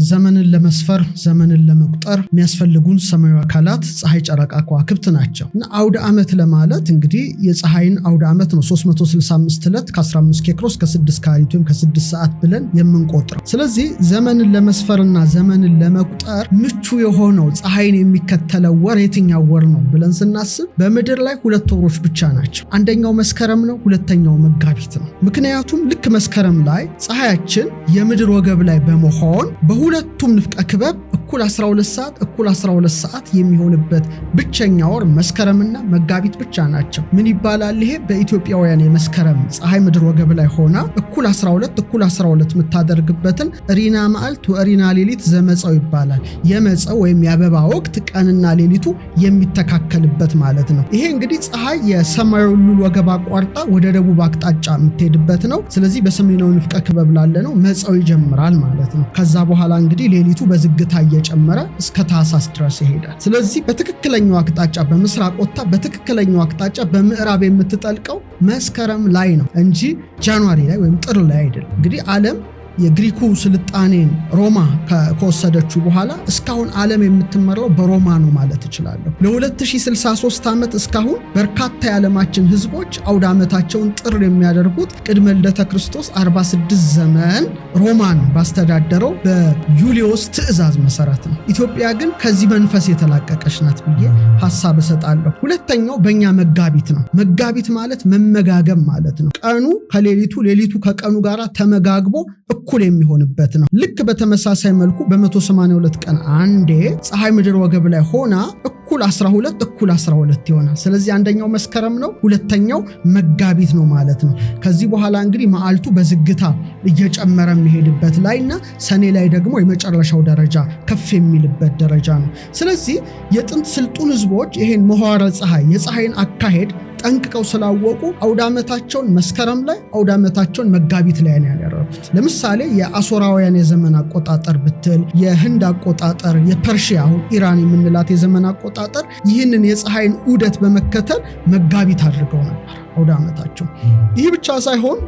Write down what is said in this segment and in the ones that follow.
ዘመንን ለመስፈር ዘመንን ለመቁጠር የሚያስፈልጉን ሰማያዊ አካላት ፀሐይ፣ ጨረቃ፣ ከዋክብት ናቸው እና አውደ ዓመት ለማለት እንግዲህ የፀሐይን አውደ ዓመት ነው 365 ዕለት ከ15 ኬክሮስ ከ6 ካሪት ወይም ከ6 ሰዓት ብለን የምንቆጥረው። ስለዚህ ዘመንን ለመስፈርና ዘመንን ለመቁጠር ምቹ የሆነው ፀሐይን የሚከተለው ወር የትኛው ወር ነው ብለን ስናስብ በምድር ላይ ሁለት ወሮች ብቻ ናቸው። አንደኛው መስከረም ነው፣ ሁለተኛው መጋቢት ነው። ምክንያቱም ልክ መስከረም ላይ ፀሐያችን የምድር ወገብ ላይ በመሆን በሁለቱም ንፍቀ ክበብ እኩል 12 ሰዓት የሚሆንበት ብቸኛ ወር መስከረምና መጋቢት ብቻ ናቸው። ምን ይባላል ይሄ? በኢትዮጵያውያን የመስከረም ፀሐይ ምድር ወገብ ላይ ሆና እኩል 12 የምታደርግበትን ሪና መዓልት ወሪና ሌሊት ዘመፀው ይባላል። የመፀው ወይም የአበባ ወቅት ቀንና ሌሊቱ የሚተካከልበት ማለት ነው። ይሄ እንግዲህ ፀሐይ የሰማያዊ ሉል ወገብ አቋርጣ ወደ ደቡብ አቅጣጫ የምትሄድበት ነው። ስለዚህ በሰሜናዊ ንፍቀ ክበብ ላለ ነው መፀው ይጀምራል ማለት ነው። ከዛ በኋላ እንግዲህ ሌሊቱ በዝግታ እየጨመረ እስከ ታህሳስ ድረስ ይሄዳል። ስለዚህ በትክክለኛው አቅጣጫ በምስራቅ ወጥታ በትክክለኛው አቅጣጫ በምዕራብ የምትጠልቀው መስከረም ላይ ነው እንጂ ጃንዋሪ ላይ ወይም ጥር ላይ አይደለም። እንግዲህ ዓለም የግሪኩ ስልጣኔን ሮማ ከወሰደችው በኋላ እስካሁን ዓለም የምትመራው በሮማ ነው ማለት እችላለሁ። ለ2063 ዓመት እስካሁን በርካታ የዓለማችን ህዝቦች አውደ ዓመታቸውን ጥር የሚያደርጉት ቅድመ ልደተ ክርስቶስ 46 ዘመን ሮማን ባስተዳደረው በዩሊዮስ ትእዛዝ መሰረት ነው። ኢትዮጵያ ግን ከዚህ መንፈስ የተላቀቀች ናት ብዬ ሐሳብ እሰጣለሁ። ሁለተኛው በእኛ መጋቢት ነው። መጋቢት ማለት መመጋገብ ማለት ነው። ቀኑ ከሌሊቱ ሌሊቱ ከቀኑ ጋር ተመጋግቦ እኩል የሚሆንበት ነው። ልክ በተመሳሳይ መልኩ በ182 ቀን አንዴ ፀሐይ ምድር ወገብ ላይ ሆና እኩል 12 ይሆናል። ስለዚህ አንደኛው መስከረም ነው፣ ሁለተኛው መጋቢት ነው ማለት ነው። ከዚህ በኋላ እንግዲህ መዓልቱ በዝግታ እየጨመረ የሚሄድበት ላይና ሰኔ ላይ ደግሞ የመጨረሻው ደረጃ ከፍ የሚልበት ደረጃ ነው። ስለዚህ የጥንት ስልጡን ህዝቦች ይሄን መዋዕለ ፀሐይ የፀሐይን አካሄድ ጠንቅቀው ስላወቁ አውደ ዓመታቸውን መስከረም ላይ አውደ ዓመታቸውን መጋቢት ላይ ነው ያደረጉት። ለምሳሌ የአሦራውያን የዘመን አቆጣጠር ብትል፣ የህንድ አቆጣጠር፣ የፐርሺያ አሁን ኢራን የምንላት የዘመን አቆጣጠር ይህንን የፀሐይን ዑደት በመከተል መጋቢት አድርገው ነበር አውደ ዓመታቸው። ይህ ብቻ ሳይሆን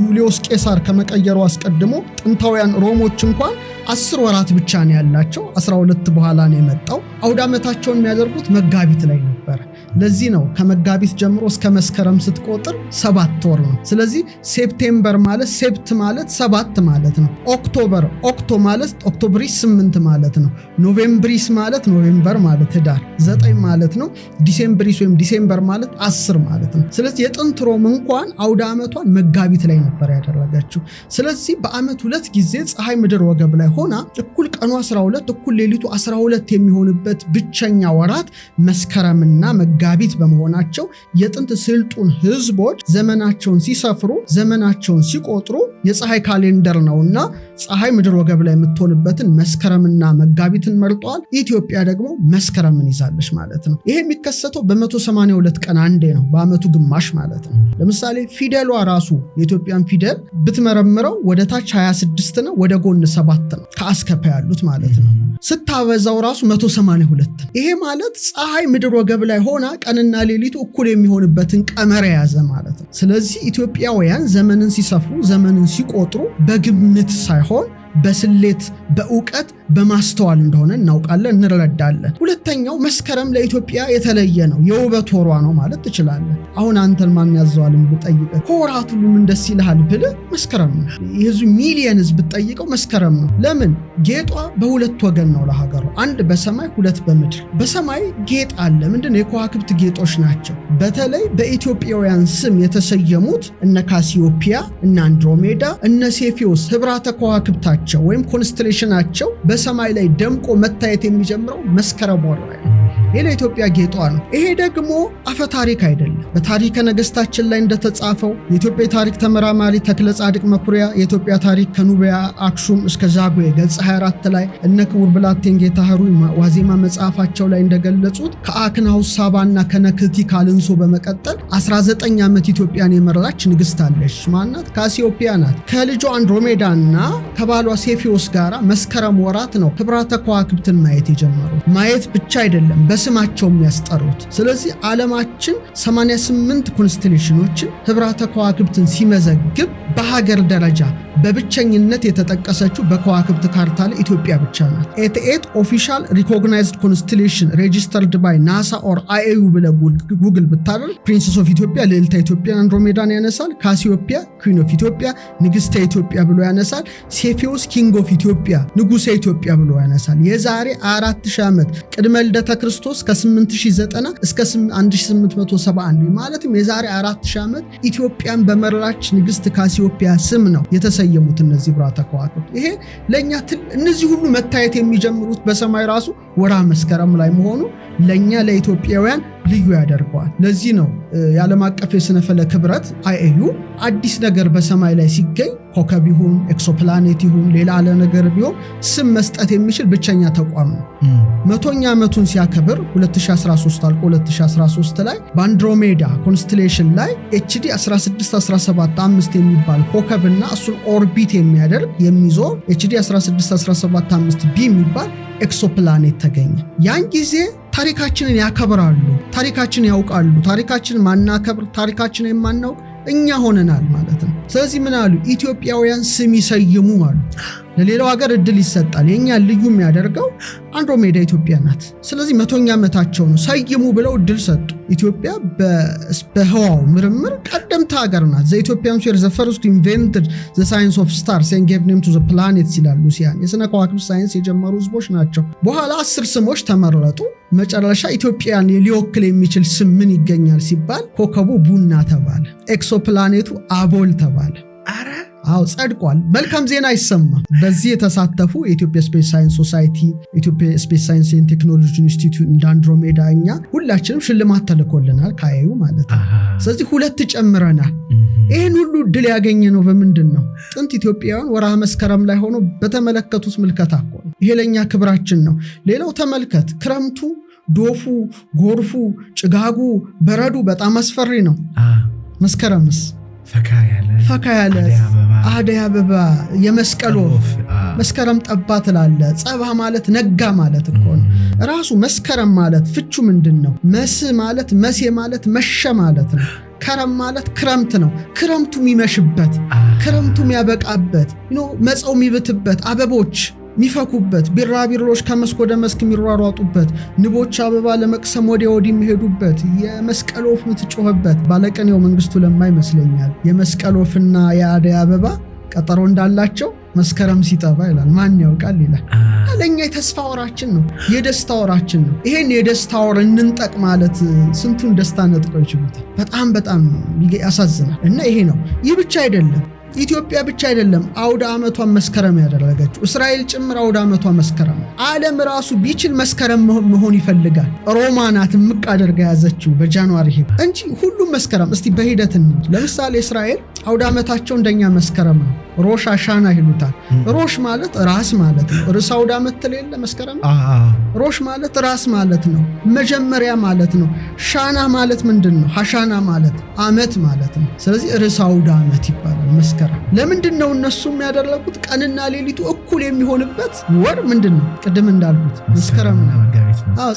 ዩሊዮስ ቄሳር ከመቀየሩ አስቀድሞ ጥንታውያን ሮሞች እንኳን 10 ወራት ብቻ ነው ያላቸው፣ 12 በኋላ ነው የመጣው። አውደ ዓመታቸውን የሚያደርጉት መጋቢት ላይ ነበር። ለዚህ ነው ከመጋቢት ጀምሮ እስከ መስከረም ስትቆጥር 7 ወር ነው። ስለዚህ ሴፕቴምበር ማለት ሴፕት ማለት 7 ማለት ነው። ኦክቶበር ኦክቶ ማለት ኦክቶብሪስ 8 ማለት ነው። ኖቬምብሪስ ማለት ኖቬምበር ማለት ህዳር 9 ማለት ነው። ዲሴምብሪስ ወይም ዲሴምበር ማለት 10 ማለት ነው። ስለዚህ የጥንት ሮም እንኳን አውደ ዓመቷን መጋቢት ላይ ነበር ያደረገችው። ስለዚህ በዓመት 2 ጊዜ ፀሐይ ምድር ወገብ ላይ ሆና እኩል ቀኑ 12 እኩል ሌሊቱ 12 የሚሆንበት ብቸኛ ወራት መስከረምና መጋቢት በመሆናቸው የጥንት ስልጡን ህዝቦች ዘመናቸውን ሲሰፍሩ ዘመናቸውን ሲቆጥሩ የፀሐይ ካሌንደር ነውና ፀሐይ ምድር ወገብ ላይ የምትሆንበትን መስከረምና መጋቢትን መርጠዋል። ኢትዮጵያ ደግሞ መስከረምን ይዛለች ማለት ነው። ይሄ የሚከሰተው በ182 ቀን አንዴ ነው፣ በዓመቱ ግማሽ ማለት ነው። ለምሳሌ ፊደሏ ራሱ የኢትዮጵያን ፊደል ብትመረምረው ወደ ታች 26 ነው፣ ወደ ጎን 7 ነው፣ ከአስከፈ ያሉት ማለት ነው። ስታበዛው ራሱ 182 ነው። ይሄ ማለት ፀሐይ ምድር ወገብ ላይ ሆና ቀንና ሌሊቱ እኩል የሚሆንበትን ቀመር የያዘ ማለት ነው። ስለዚህ ኢትዮጵያውያን ዘመንን ሲሰፍሩ ዘመንን ሲቆጥሩ በግምት ሳይሆን በስሌት በእውቀት በማስተዋል እንደሆነ እናውቃለን፣ እንረዳለን። ሁለተኛው መስከረም ለኢትዮጵያ የተለየ ነው፣ የውበት ወሯ ነው ማለት ትችላለህ። አሁን አንተን ማን ያዘዋልን ብጠይቀህ ከወራት ሁሉ ምን ደስ ይልሃል ብለህ መስከረም ነው። የህዝብ ሚሊየን ህዝብ ብጠይቀው መስከረም ነው። ለምን? ጌጧ በሁለት ወገን ነው ለሀገሩ፣ አንድ በሰማይ ሁለት በምድር። በሰማይ ጌጥ አለ። ምንድነው? የከዋክብት ጌጦች ናቸው። በተለይ በኢትዮጵያውያን ስም የተሰየሙት እነ ካሲዮፒያ፣ እነ አንድሮሜዳ፣ እነ ሴፊዮስ ህብራተ ከዋክብታቸው ወይም ኮንስቴሌሽናቸው በሰማይ ላይ ደምቆ መታየት የሚጀምረው መስከረም ወር ላይ ነው። ይሄ ለኢትዮጵያ ጌጧ ነው። ይሄ ደግሞ አፈ ታሪክ አይደለም። በታሪከ ነገስታችን ላይ እንደተጻፈው የኢትዮጵያ ታሪክ ተመራማሪ ተክለ ጻድቅ መኩሪያ የኢትዮጵያ ታሪክ ከኑቢያ አክሱም እስከ ዛጉዌ ገጽ 24 ላይ እነ ክቡር ብላቴን ጌታ ህሩይ ዋዜማ መጽሐፋቸው ላይ እንደገለጹት ከአክናውስ ሳባና ከነክቲ ካልንሶ በመቀጠል 19 ዓመት ኢትዮጵያን የመራች ንግስት አለች። ማናት? ካሲዮፒያ ናት። ከልጇ አንድሮሜዳና ከባሏ ሴፊዮስ ጋራ መስከረም ወራት ነው ህብራተ ከዋክብትን ማየት የጀመሩት። ማየት ብቻ አይደለም በስማቸው የሚያስጠሩት። ስለዚህ ዓለማችን 88 ኮንስቴሌሽኖችን ህብራተ ከዋክብትን ሲመዘግብ በሀገር ደረጃ በብቸኝነት የተጠቀሰችው በከዋክብት ካርታ ላይ ኢትዮጵያ ብቻ ናት። 88 ኦፊሻል ሪኮግናይዝድ ኮንስቴሌሽን ሬጂስተርድ ባይ ናሳ ኦር አይኤዩ ብለ ጉግል ብታደርግ ፕሪንሰስ ኦፍ ኢትዮጵያ ልዕልተ ኢትዮጵያ አንድሮሜዳን ያነሳል። ካሲዮፒያ ኩዊን ኦፍ ኢትዮጵያ ንግስተ ኢትዮጵያ ብሎ ያነሳል። ሴፊዮስ ኪንግ ኦፍ ኢትዮጵያ ንጉሰ ኢትዮጵያ ብሎ ያነሳል። የዛሬ 4000 ዓመት ቅድመ ልደተ ክርስቶስ ከ8090 እስከ 1871 ማለትም የዛሬ 4000 ዓመት ኢትዮጵያን በመራች ንግስት ካሲዮፒያ ስም ነው የተሰየሙት እነዚህ ህብራተ ከዋክብት። ይሄ ለኛ እነዚህ ሁሉ መታየት የሚጀምሩት በሰማይ ራሱ ወርሃ መስከረም ላይ መሆኑ ለኛ ለኢትዮጵያውያን ልዩ ያደርገዋል። ለዚህ ነው የዓለም አቀፍ የስነ ፈለክ ህብረት አይኤዩ አዲስ ነገር በሰማይ ላይ ሲገኝ ኮከብ ይሁን ኤክሶፕላኔት ይሁን ሌላ አለ ነገር ቢሆን ስም መስጠት የሚችል ብቸኛ ተቋም ነው። 100ኛ ዓመቱን ሲያከብር 2013 አልቆ 2013 ላይ በአንድሮሜዳ ኮንስቴሌሽን ላይ ኤችዲ 16175 የሚባል ኮከብና እሱን ኦርቢት የሚያደርግ የሚዞር ኤችዲ 16175 ቢ የሚባል ኤክሶፕላኔት ተገኘ። ያን ጊዜ ታሪካችንን ያከብራሉ፣ ታሪካችንን ያውቃሉ። ታሪካችንን ማናከብር፣ ታሪካችንን የማናውቅ እኛ ሆነናል ማለት ነው። ስለዚህ ምን አሉ? ኢትዮጵያውያን ስም ይሰይሙ አሉ። ለሌላው ሀገር እድል ይሰጣል። የኛ ልዩ የሚያደርገው አንድሮሜዳ ኢትዮጵያ ናት። ስለዚህ 100ኛ ዓመታቸው ነው፣ ሰይሙ ብለው እድል ሰጡ። ኢትዮጵያ በህዋው ምርምር ቀደምት ሀገር ናት። ዘ ኢትዮጵያንስ were the first to invent the science of stars and gave name to the planets ይላሉ ሉሲያን። የስነ ከዋክብት ሳይንስ የጀመሩ ህዝቦች ናቸው። በኋላ 10 ስሞች ተመረጡ። መጨረሻ ኢትዮጵያን ሊወክል የሚችል ስም ምን ይገኛል ሲባል ኮከቡ ቡና ተባለ፣ ኤክሶፕላኔቱ አቦል ተባለ። አዎ ጸድቋል። መልካም ዜና ይሰማ። በዚህ የተሳተፉ የኢትዮጵያ ስፔስ ሳይንስ ሶሳይቲ፣ ኢትዮጵያ ስፔስ ሳይንስ ኤንድ ቴክኖሎጂ ኢንስቲትዩት እንደ አንድሮሜዳ እኛ ሁላችንም ሽልማት ተልኮልናል ካዩ ማለት ነው። ስለዚህ 2 ጨምረናል። ይህን ሁሉ ድል ያገኘ ነው በምንድን ነው? ጥንት ኢትዮጵያውያን ወርሃ መስከረም ላይ ሆኖ በተመለከቱት ምልከታ እኮ ነው። ይሄ ለኛ ክብራችን ነው። ሌላው ተመልከት፣ ክረምቱ፣ ዶፉ፣ ጎርፉ፣ ጭጋጉ፣ በረዱ በጣም አስፈሪ ነው። መስከረምስ ፈካ ያለ አደይ አበባ የመስቀል ወፍ መስከረም ጠባ ትላለ። ጸባ ማለት ነጋ ማለት እኮ ነው። ራሱ መስከረም ማለት ፍቹ ምንድነው? መስ ማለት መሴ ማለት መሸ ማለት ነው። ከረም ማለት ክረምት ነው። ክረምቱ የሚመሽበት፣ ክረምቱ የሚያበቃበት፣ መጸው የሚብትበት፣ አበቦች ሚፈኩበት፣ ቢራቢሮች ከመስክ ወደ መስክ የሚሯሯጡበት፣ ንቦች አበባ ለመቅሰም ወዲያ ወዲህ የሚሄዱበት፣ የመስቀል ወፍ የምትጮህበት። ባለቀኔው መንግስቱ ለማ ይመስለኛል የመስቀል ወፍና የአደይ አበባ ቀጠሮ እንዳላቸው መስከረም ሲጠባ ይላል። ማን ያውቃል ይላል። ለኛ የተስፋ ወራችን ነው፣ የደስታ ወራችን ነው። ይሄን የደስታ ወር እንንጠቅ ማለት ስንቱን ደስታ ነጥቀው ይችሉታል። በጣም ያሳዝናል። እና ይሄ ነው። ይህ ብቻ አይደለም፣ ኢትዮጵያ ብቻ አይደለም አውደ ዓመቷን መስከረም ያደረገችው፣ እስራኤል ጭምር አውደ ዓመቷ መስከረም። ዓለም ራሱ ቢችል መስከረም መሆን ይፈልጋል። ሮማ ናት ምቅ አድርጋ ያዘችው በጃንዋሪ እንጂ ሁሉም መስከረም። እስቲ በሂደት እንሂድ። ለምሳሌ እስራኤል አውደ ዓመታቸው እንደኛ መስከረም ነው። ሮሽ አሻና ይሉታል። ሮሽ ማለት ራስ ማለት ነው። ርዕሰ አውደ ዓመት ተለለ መስከረም። ሮሽ ማለት ራስ ማለት ነው፣ መጀመሪያ ማለት ነው። ሻና ማለት ምንድነው? ሐሻና ማለት ዓመት ማለት ነው። ስለዚህ ርዕሰ አውደ ዓመት ይባላል መስከረም። ለምንድን ነው እነሱም ያደረጉት? ቀንና ሌሊቱ እኩል የሚሆንበት ወር ምንድነው? ቅድም እንዳልኩት መስከረም ነው።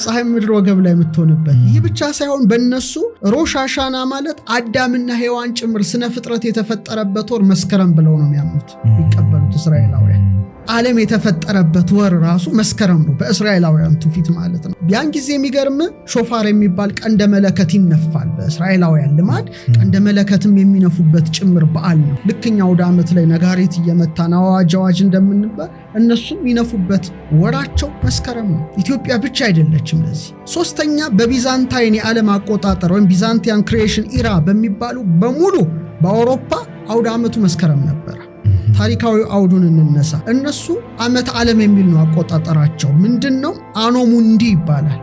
ፀሐይ ምድር ወገብ ላይ የምትሆንበት። ይህ ብቻ ሳይሆን በእነሱ ሮሽ አሻና ማለት አዳምና ሔዋን ጭምር ስነ ፍጥረት የተፈጠረበት ወር መስከረም ብለው ነው የሚያምኑት የሚቀበሉት እስራኤላውያን። ዓለም የተፈጠረበት ወር ራሱ መስከረም ነው በእስራኤላውያን ትውፊት ማለት ነው። ያን ጊዜ የሚገርም ሾፋር የሚባል ቀንደ መለከት ይነፋል። በእስራኤላውያን ልማድ ቀንደ መለከትም የሚነፉበት ጭምር በዓል ነው። ልክኛ አውደ ዓመት ላይ ነጋሪት እየመታን አዋጅ እንደምንባል እነሱም ይነፉበት ወራቸው መስከረም ነው። ኢትዮጵያ ብቻ አይደለችም ለዚህ። ሶስተኛ በቢዛንታይን የዓለም አቆጣጠር ወይም ቢዛንቲያን ክሪኤሽን ኢራ በሚባሉ በሙሉ በአውሮፓ አውደ ዓመቱ መስከረም ነበር። ታሪካዊ አውዱን እንነሳ። እነሱ ዓመት ዓለም የሚል ነው አቆጣጠራቸው። ምንድነው? አኖሙንዲ ይባላል።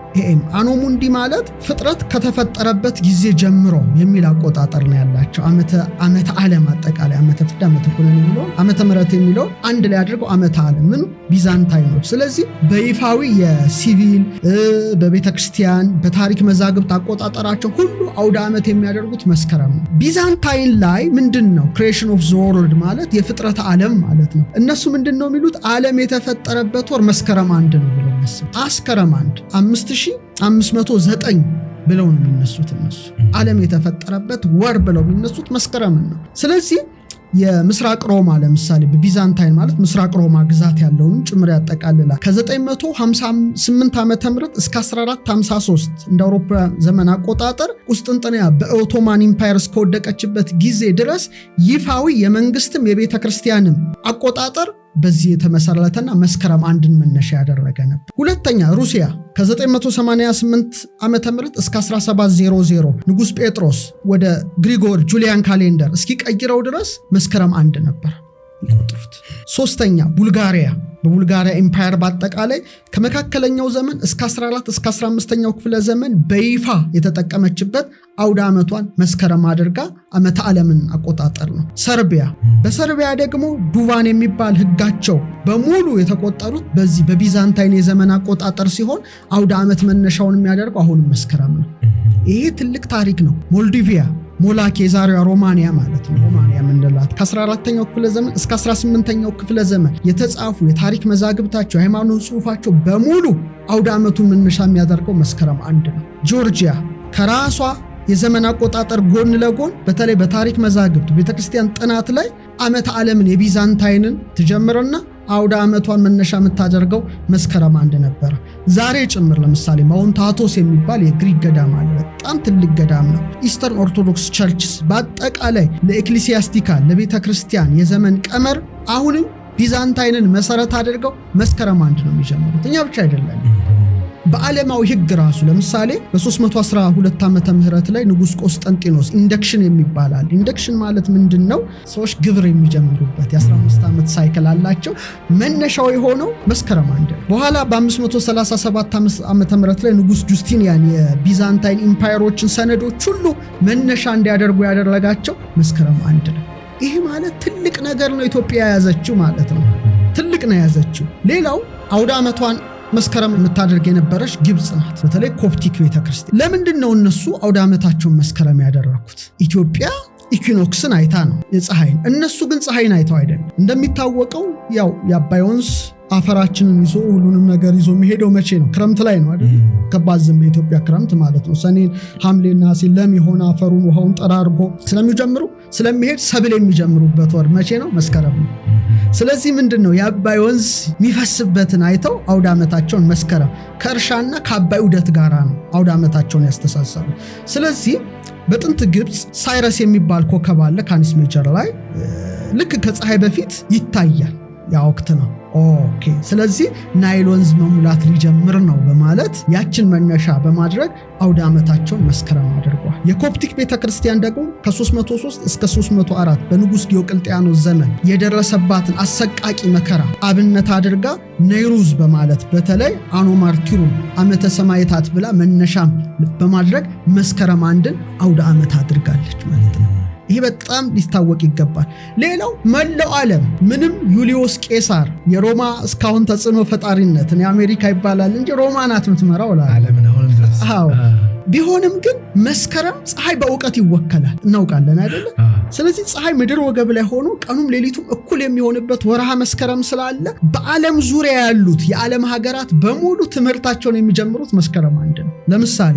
አኖሙንዲ ማለት ፍጥረት ከተፈጠረበት ጊዜ ጀምሮ የሚል አቆጣጠር ነው ያላቸው። ዓመተ ዓለም አጠቃላይ ዓመተ ፍዳ ዓመተ ኩነኔ የሚለው ዓመተ ምሕረት የሚለው አንድ ላይ አድርገው ዓመተ ዓለም ምን ቢዛንታይኖች። ስለዚህ በይፋዊ የሲቪል በቤተክርስቲያን በታሪክ መዛግብት አቆጣጠራቸው ሁሉ አውደ ዓመት የሚያደርጉት መስከረም ነው። ቢዛንታይን ላይ ምንድነው? ክሪኤሽን ኦፍ ዘ ወርልድ ማለት የፍጥረት ዓለም ማለት ነው። እነሱ ምንድነው የሚሉት? ዓለም የተፈጠረበት ወር መስከረም 1 ነው ብለው የሚያስብ መስከረም 1 5509 ብለው ነው የሚነሱት እነሱ። ዓለም የተፈጠረበት ወር ብለው የሚነሱት መስከረም ነው። ስለዚህ የምስራቅ ሮማ ለምሳሌ በቢዛንታይን ማለት ምስራቅ ሮማ ግዛት ያለውን ጭምር ያጠቃልላል። ከ958 ዓመተ ምህረት እስከ 1453 እንደ አውሮፓ ዘመን አቆጣጠር ቁስጥንጥንያ በኦቶማን ኢምፓየር እስከወደቀችበት ጊዜ ድረስ ይፋዊ የመንግስትም የቤተ ክርስቲያንም አቆጣጠር በዚህ የተመሰረተና መስከረም 1ን መነሻ ያደረገ ነበር። ሁለተኛ ሩሲያ ከ988 ዓመተ ምህረት እስከ 1700 ንጉስ ጴጥሮስ ወደ ግሪጎር ጁሊያን ካሌንደር እስኪቀይረው ድረስ መስከረም 1 ነበር ይቆጥሩት። ሶስተኛ ቡልጋሪያ በቡልጋሪያ ኢምፓየር በአጠቃላይ ከመካከለኛው ዘመን እስከ 14 እስከ 15ኛው ክፍለ ዘመን በይፋ የተጠቀመችበት አውደ ዓመቷን መስከረም አድርጋ ዓመተ ዓለምን አቆጣጠር ነው። ሰርቢያ በሰርቢያ ደግሞ ዱቫን የሚባል ህጋቸው በሙሉ የተቆጠሩት በዚህ በቢዛንታይን የዘመን አቆጣጠር ሲሆን አውደ ዓመት መነሻውን የሚያደርገው አሁንም መስከረም ነው። ይሄ ትልቅ ታሪክ ነው። ሞልዲቪያ ሞላክ የዛሬዋ ሮማንያ ማለት ነው። ሮማንያ ምንላት ከ14ኛው ክፍለ ዘመን እስከ 18ኛው ክፍለ ዘመን የተጻፉ የታሪክ መዛግብታቸው ሃይማኖት ጽሑፋቸው በሙሉ አውደ ዓመቱን መነሻ የሚያደርገው መስከረም 1 ነው። ጆርጂያ ከራሷ የዘመን አቆጣጠር ጎን ለጎን በተለይ በታሪክ መዛግብት ቤተክርስቲያን ጥናት ላይ ዓመተ ዓለምን የቢዛንታይንን ትጀምርና አውደ ዓመቷን መነሻ የምታደርገው መስከረም 1 ነበር። ዛሬ ጭምር ለምሳሌ ማውንት አቶስ የሚባል የግሪክ ገዳም አለ። በጣም ትልቅ ገዳም ነው። ኢስተርን ኦርቶዶክስ ቸርችስ በአጠቃላይ ለኤክሊሲያስቲካል ለቤተ ክርስቲያን የዘመን ቀመር አሁንም ቢዛንታይንን መሰረት አድርገው መስከረም 1 ነው የሚጀምሩት። እኛ ብቻ አይደለም። በዓለማዊ ህግ ራሱ ለምሳሌ በ312 ዓመተ ምህረት ላይ ንጉስ ቆስጠንጢኖስ ኢንደክሽን የሚባላል። ኢንደክሽን ማለት ምንድነው? ሰዎች ግብር የሚጀምሩበት የ15 ዓመት ሳይክል አላቸው። መነሻው የሆነው መስከረም 1 ነው። በኋላ በ537 ዓመተ ምህረት ላይ ንጉስ ጁስቲኒያን የቢዛንታይን ኢምፓየሮችን ሰነዶች ሁሉ መነሻ እንዲያደርጉ ያደረጋቸው መስከረም 1 ነው። ይሄ ማለት ትልቅ ነገር ነው። ኢትዮጵያ የያዘችው ማለት ነው። ትልቅ ነው የያዘችው። ሌላው አውደ ዓመቷን መስከረም የምታደርግ የነበረች ግብጽ ናት። በተለይ ኮፕቲክ ቤተክርስቲያን። ለምንድን ነው እነሱ አውደ ዓመታቸውን መስከረም ያደረኩት? ኢትዮጵያ ኢኩኖክስን አይታ ነው የፀሐይን። እነሱ ግን ፀሐይን አይተው አይደለም። እንደሚታወቀው ያው የአባይ ወንዝ አፈራችንን ይዞ ሁሉንም ነገር ይዞ የሚሄደው መቼ ነው? ክረምት ላይ ነው አይደል? ከባድ ዝም የኢትዮጵያ ክረምት ማለት ነው። ሰኔን ሐምሌና ለም የሆነ አፈሩን ውሃውን ጠራርጎ ስለሚሄድ ሰብል የሚጀምሩበት ወር መቼ ነው? መስከረም ነው። ስለዚህ ምንድነው የአባይ ወንዝ የሚፈስበትን አይተው አውደ ዓመታቸውን መስከረም ከእርሻና ከአባይ ዑደት ጋራ ነው አውደ ዓመታቸውን ያስተሳሰሩ። ስለዚህ በጥንት ግብጽ ሳይረስ የሚባል ኮከብ አለ ካኒስ ሜጀር ላይ ልክ ከፀሐይ በፊት ይታያል። ያ ወቅት ነው። ኦኬ ስለዚህ ናይል ወንዝ መሙላት ሊጀምር ነው በማለት ያችን መነሻ በማድረግ አውደ ዓመታቸውን መስከረም አድርጓል። የኮፕቲክ ቤተክርስቲያን ደግሞ ከ303 እስከ 304 በንጉስ ዲዮቅልጥያኖስ ዘመን የደረሰባትን አሰቃቂ መከራ አብነት አድርጋ ነይሩዝ በማለት በተለይ አኖማርቲሩም ዓመተ ሰማዕታት ብላ መነሻም በማድረግ መስከረም 1ን አውደ ዓመት አድርጋለች ማለት ነው። ይሄ በጣም ሊታወቅ ይገባል። ሌላው መላው ዓለም ምንም ዩሊዮስ ቄሳር የሮማ እስካሁን ተጽዕኖ ፈጣሪነትን የአሜሪካ ይባላል እንጂ ሮማ ናት የምትመራው ዓለምን አሁንም ድረስ ቢሆንም ግን መስከረም ፀሐይ በእውቀት ይወከላል እናውቃለን አይደለ? ስለዚህ ፀሐይ ምድር ወገብ ላይ ሆኖ ቀኑም ሌሊቱም እኩል የሚሆንበት ወርሃ መስከረም ስላለ በዓለም ዙሪያ ያሉት የዓለም ሀገራት በሙሉ ትምህርታቸውን የሚጀምሩት መስከረም 1 ነው። ለምሳሌ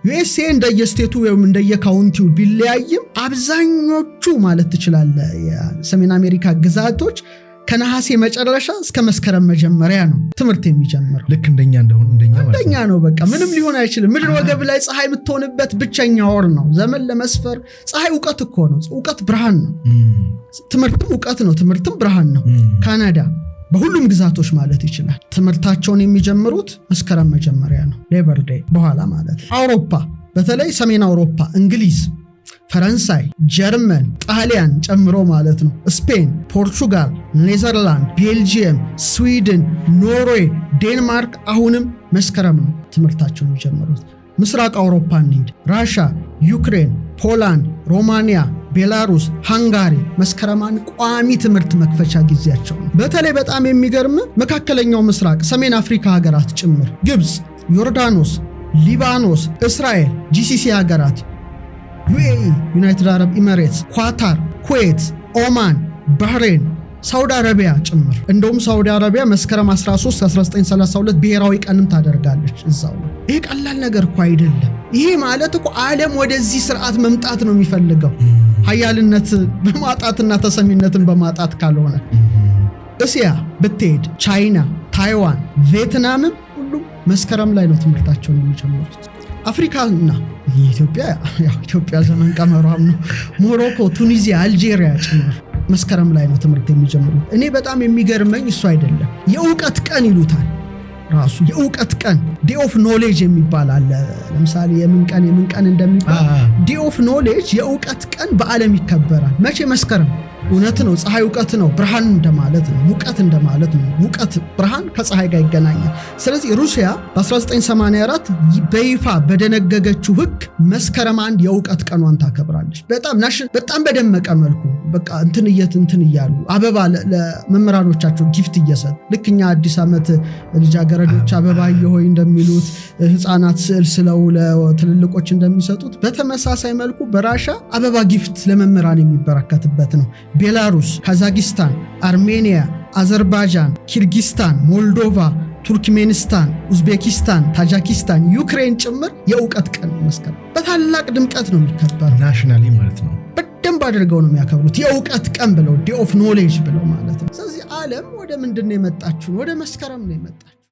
ዩኤስኤ እንደየስቴቱ ወይም እንደየካውንቲው ቢለያይም አብዛኞቹ ማለት ትችላለህ የሰሜን አሜሪካ ግዛቶች ከነሐሴ መጨረሻ እስከ መስከረም መጀመሪያ ነው ትምህርት የሚጀምረው። ልክ እንደኛ ነው። በቃ ምንም ሊሆን አይችልም። ምድር ወገብ ላይ ፀሐይ የምትሆንበት ብቸኛ ወር ነው። ዘመን ለመስፈር ፀሐይ እውቀት እኮ ነው። እውቀት ብርሃን ነው። ትምህርትም እውቀት ነው። ትምህርትም ብርሃን ነው። ካናዳ በሁሉም ግዛቶች ማለት ይችላል ትምህርታቸውን የሚጀምሩት መስከረም መጀመሪያ ነው። ሌበር ዴይ በኋላ ማለት ነው። አውሮፓ በተለይ ሰሜን አውሮፓ እንግሊዝ፣ ፈረንሳይ፣ ጀርመን፣ ጣሊያን ጨምሮ ማለት ነው። ስፔን፣ ፖርቹጋል፣ ኔዘርላንድ፣ ቤልጂየም፣ ስዊድን፣ ኖርዌይ፣ ዴንማርክ አሁንም መስከረም ነው ትምህርታቸውን የሚጀምሩት። ምስራቅ አውሮፓ እንሂድ። ራሻ፣ ዩክሬን፣ ፖላንድ፣ ሮማኒያ፣ ቤላሩስ፣ ሃንጋሪ መስከረማን ቋሚ ትምህርት መክፈቻ ጊዜያቸው ነው። በተለይ በጣም የሚገርም መካከለኛው ምስራቅ ሰሜን አፍሪካ ሀገራት ጭምር ግብጽ፣ ዮርዳኖስ፣ ሊባኖስ፣ እስራኤል፣ ጂሲሲ ሀገራት፣ ዩኤኢ ዩናይትድ አረብ ኤሚሬትስ፣ ኳታር፣ ኩዌት፣ ኦማን፣ ባህሬን ሳውዲ አረቢያ ጭምር። እንደውም ሳውዲ አረቢያ መስከረም 13 1932 ብሔራዊ ቀንም ታደርጋለች እዛው። ይሄ ቀላል ነገር እኮ አይደለም። ይሄ ማለት እኮ ዓለም ወደዚህ ስርዓት መምጣት ነው የሚፈልገው፣ ሀያልነት በማጣትና ተሰሚነትን በማጣት ካልሆነ። እስያ ብትሄድ ቻይና፣ ታይዋን፣ ቪየትናምም ሁሉም መስከረም ላይ ነው ትምህርታቸውን የሚጀምሩት። አፍሪካና ኢትዮጵያ ዘመን ቀመሯም ነው። ሞሮኮ፣ ቱኒዚያ፣ አልጄሪያ ጭምር መስከረም ላይ ነው ትምህርት የሚጀምሩት። እኔ በጣም የሚገርመኝ እሱ አይደለም፣ የእውቀት ቀን ይሉታል ራሱ። የእውቀት ቀን ዴይ ኦፍ ኖሌጅ የሚባል አለ። ለምሳሌ የምን ቀን እንደሚባል ዴይ ኦፍ ኖሌጅ የእውቀት ቀን በዓለም ይከበራል። መቼ? መስከረም። እውነት ነው። ፀሐይ እውቀት ነው፣ ብርሃን እንደማለት ነው፣ ሙቀት እንደማለት ነው። ሙቀት ብርሃን ከፀሐይ ጋር ይገናኛል። ስለዚህ ሩሲያ በ1984 በይፋ በደነገገችው ሕግ መስከረም 1 የእውቀት ቀኗን ታከብራለች። በጣም በደመቀ መልኩ በቃ እንትን እያሉ አበባ ለመምህራኖቻቸው ጊፍት እየሰጡ ልክ እኛ አዲስ ዓመት ልጃገረዶች አበባ ሆይ እንደሚሉት ህፃናት ስዕል ስለው ለትልልቆች እንደሚሰጡት በተመሳሳይ መልኩ በራሻ አበባ ጊፍት ለመምህራን የሚበረከትበት ነው። ቤላሩስ፣ ካዛኪስታን፣ አርሜኒያ፣ አዘርባይጃን፣ ኪርጊስታን፣ ሞልዶቫ፣ ቱርክሜኒስታን፣ ኡዝቤኪስታን፣ ታጂኪስታን፣ ዩክሬን ጭምር የእውቀት ቀን መስከረም በታላቅ ድምቀት ነው የሚከበረው። ናሽናሊ ማለት ነው። በደንብ አድርገው ነው የሚያከብሩት። የእውቀት ቀን ብለው ዴይ ኦፍ ኖሌጅ ብለው ማለት ነው። ስለዚህ ዓለም ወደ ምንድን ነው የመጣችው? ወደ መስከረም ነው የመጣችው።